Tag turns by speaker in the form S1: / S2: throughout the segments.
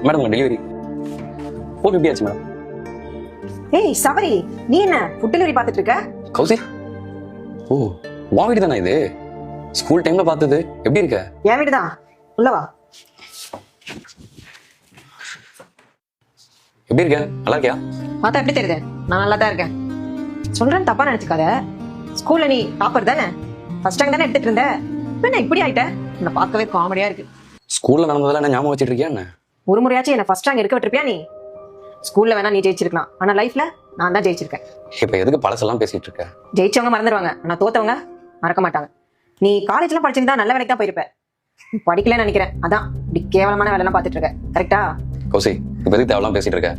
S1: Madam உங்க delivery 450 ஆச்சு madam.
S2: ஏய் சபரி, நீ என்ன ஃபுட் டெலிவரி பார்த்துட்டு இருக்க?
S1: கௌசி, ஓ வா வீடு தானே இது? ஸ்கூல் டைம்ல பார்த்தது. எப்படி இருக்க?
S2: என் வீடு தான், உள்ள வா.
S1: எப்படி இருக்க? நல்லா இருக்கியா?
S2: பார்த்தா எப்படி தெரியுது? நான் நல்லா தான் இருக்கேன். சொல்றேன்னு தப்பா நினைச்சுக்காத. ஸ்கூல்ல நீ டாப்பர் தானே? ஃபர்ஸ்ட் ரேங்க் தானே எடுத்துட்டு இருந்த. என்ன இப்படி ஆயிட்ட? உன்னை பார்க்கவே காமெடியா இருக்கு.
S1: ஸ்கூல்ல நடந்ததெல்லாம் என்ன ஞாபகம் வச்சிட்டு இருக்கியா என்ன?
S2: ஒரு முறையாச்சும் என்ன ஃபர்ஸ்ட் ரேங்க் எடுக்க விட்டுருப்பியா நீ? ஸ்கூல்ல வேணா நீ ஜெயிச்சிருக்கலாம், ஆனா லைஃப்ல நான் தான் ஜெயிச்சிருக்கேன்.
S1: இப்ப எதுக்கு பழசெல்லாம் பேசிட்டு இருக்க?
S2: ஜெயிச்சவங்க மறந்துடுவாங்க, ஆனா தோத்தவங்க மறக்க மாட்டாங்க. நீ காலேஜ்லாம் படிச்சிருந்தா நல்ல வேலைக்கு தான் போயிருப்ப. படிக்கலன்னு நினைக்கிறேன், அதான் இப்படி கேவலமான வேலைலாம் பார்த்துட்டு இருக்க. கரெக்டா?
S1: கௌசி, இப்ப எதுக்கு தேவலாம் பேசிட்டு இருக்க?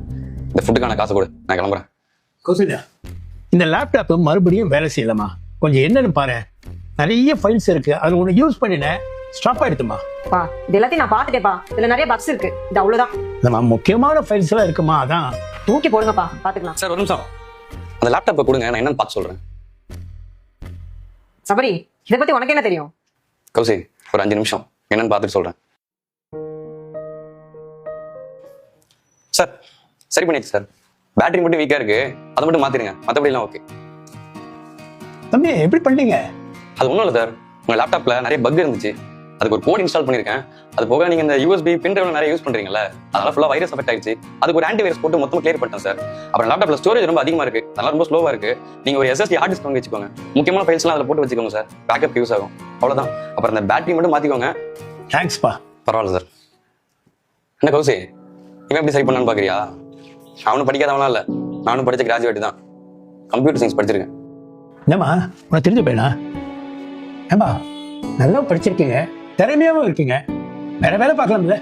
S1: இந்த ஃபுட்டுக்கான காசு கொடு, நான் கிளம்புறேன்.
S3: கௌசல்யா, இந்த லேப்டாப் மறுபடியும் வேலை செய்யலாமா? கொஞ்சம் என்னன்னு பாரு. நிறைய ஃபைல்ஸ் இருக்கு, அதில் ஒன்று யூஸ் பண்ணினேன், ஸ்டாப் ஆயிடுத்துமா.
S2: பா, இது எல்லாத்தையும் நான் பார்த்துட்டேப்பா. இதுல நிறைய பக்ஸ் இருக்கு, இது அவ்வளவுதான்.
S3: நம்ம முக்கியமான ஃபைல்ஸ் எல்லாம் இருக்குமா, அதான்.
S2: தூக்கி போடுங்கப்பா, பாத்துக்கலாம்.
S1: சார் ஒரு நிமிஷம், அந்த லேப்டாப்பை கொடுங்க, நான் என்னன்னு பார்த்து சொல்றேன்.
S2: சபரி, இதை பத்தி உனக்கு என்ன தெரியும்?
S1: கௌசி, ஒரு 5 நிமிஷம் என்னன்னு பார்த்துட்டு சொல்றேன். சார் சரி பண்ணிடுச்சு சார். பேட்டரி மட்டும் வீக்கா இருக்கு, அதை மட்டும் மாத்திருங்க, மற்றபடி எல்லாம் ஓகே.
S3: தம்பி எப்படி பண்ணீங்க?
S1: அது ஒன்றும் இல்லை சார், உங்க லேப்டாப்ல நிறைய பக் இருந்துச்சு, அதுக்கு ஒரு கோட் இன்ஸ்டால் பண்ணியிருக்கேன். அது போக நீங்க இந்த யூஎஸ்பி பின் டிரைவ் நிறைய யூஸ் பண்றீங்கல்ல, அதனால ஃபுல்லா வைரஸ் அஃபெக்ட் ஆயிடுச்சு. அதுக்கு ஒரு ஆன்டி வைரஸ் போட்டு மொத்தம் கிளியர் பண்ணிட்டேன் சார். அப்புறம் லேப்டாப்ல ஸ்டோரேஜ் ரொம்ப அதிகமா இருக்கு, அதனால ரொம்ப ஸ்லோவா இருக்கு. நீங்க ஒரு SSD ஹார்ட் டிஸ்க் வாங்கி வச்சுக்கோங்க, முக்கியமான ஃபைல்ஸ்லாம் அதில் போட்டு வச்சுக்கோங்க சார், பேக்கப் யூஸ் ஆகும். அவ்வளவுதான். அப்புறம் இந்த பேட்டரி மட்டும் மாத்திக்கோங்க.
S3: தேங்க்ஸ்ப்பா.
S1: பரவாயில்ல சார். என்ன கௌசி, இவன் எப்படி சரி பண்ணான்னு பாக்குறியா? அவனும் படிக்காதவனா இல்ல, நானும் படிச்ச கிராஜுவேட் தான், கம்ப்யூட்டர் சயின்ஸ் படிச்சிருக்கேன்.
S3: என்னம்மா, உனக்கு தெரிஞ்ச பையனா? ஏம்பா, நல்லா படிச்சிருக்கீங்க, திறமையாவும் இருக்கீங்க, வேற வேலை பார்க்கலாம்ல?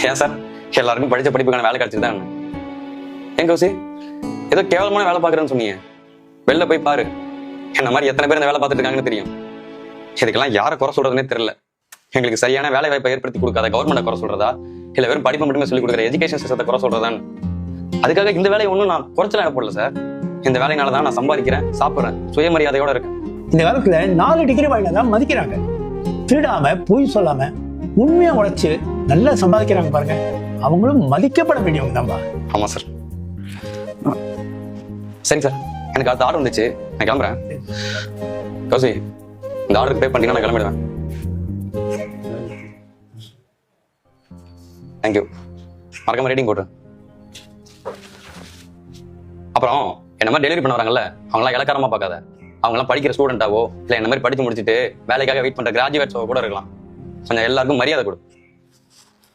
S1: ஏன் சார், எல்லாருக்கும் படிச்ச படிப்புக்கான வேலை கிடைச்சிருதான்? ஏன் கௌசி, ஏதோ கேவலமான வேலை பார்க்குறேன்னு சொன்னீங்க, வெளில போய் பாரு, என்ன மாதிரி எத்தனை பேர் இந்த வேலை பார்த்துட்டு இருக்காங்கன்னு தெரியும். இதுக்கெல்லாம் யாரை குறை சொல்றதுன்னே தெரியல. எங்களுக்கு சரியான வேலை வாய்ப்பை ஏற்படுத்தி கொடுக்காத கவர்மெண்ட்டை குறை சொல்றதா, இல்ல வெறும் படிப்பு மட்டுமே சொல்லி கொடுக்குற எஜுகேஷன் சிஸ்டத்தை குறை சொல்றதான்னு? அதுக்காக இந்த வேலையை ஒன்றும் நான் குறைச்சலாம் போடல சார். இந்த வேலையினால தான் நான் சம்பாதிக்கிறேன், சாப்பிட்றேன், சுயமரியாதையோட இருக்கேன்.
S3: இந்த காலத்துல 4 டிகிரி வாங்கினா தான் மதிக்கிறாங்க. திருடாம, பொய் சொல்லாம, உண்மையா உழைச்சு நல்லா சம்பாதிக்கிறாங்க பாருங்க, அவங்களும் மதிக்கப்பட வேண்டியவங்க தான்பா.
S1: ஆமா சார். சரி சார், எனக்கு அடுத்த ஆர்டர் வந்துச்சு, நான் கிளம்புறேன். கௌசி, இந்த ஆர்டருக்கு பே பண்ணிட்டீங்கன்னா நான் கிளம்பிடுவேன். தேங்க்யூ. மறக்காம ரேட்டிங் போட்டு. அப்புறம் என்ன மாதிரி டெலிவரி பண்ண வராங்கல்ல, அவங்களாம் இலக்காரமா பார்க்காத. அவங்களாம் படிக்கிற ஸ்டூடெண்டாவோ இல்லை என்ன மாதிரி படிச்சு முடிச்சுட்டு வேலைக்காக வெயிட் பண்ற கிராஜுவேட்ஸோ கூட இருக்கலாம். கொஞ்சம் எல்லாருக்கும் மரியாதை கொடு.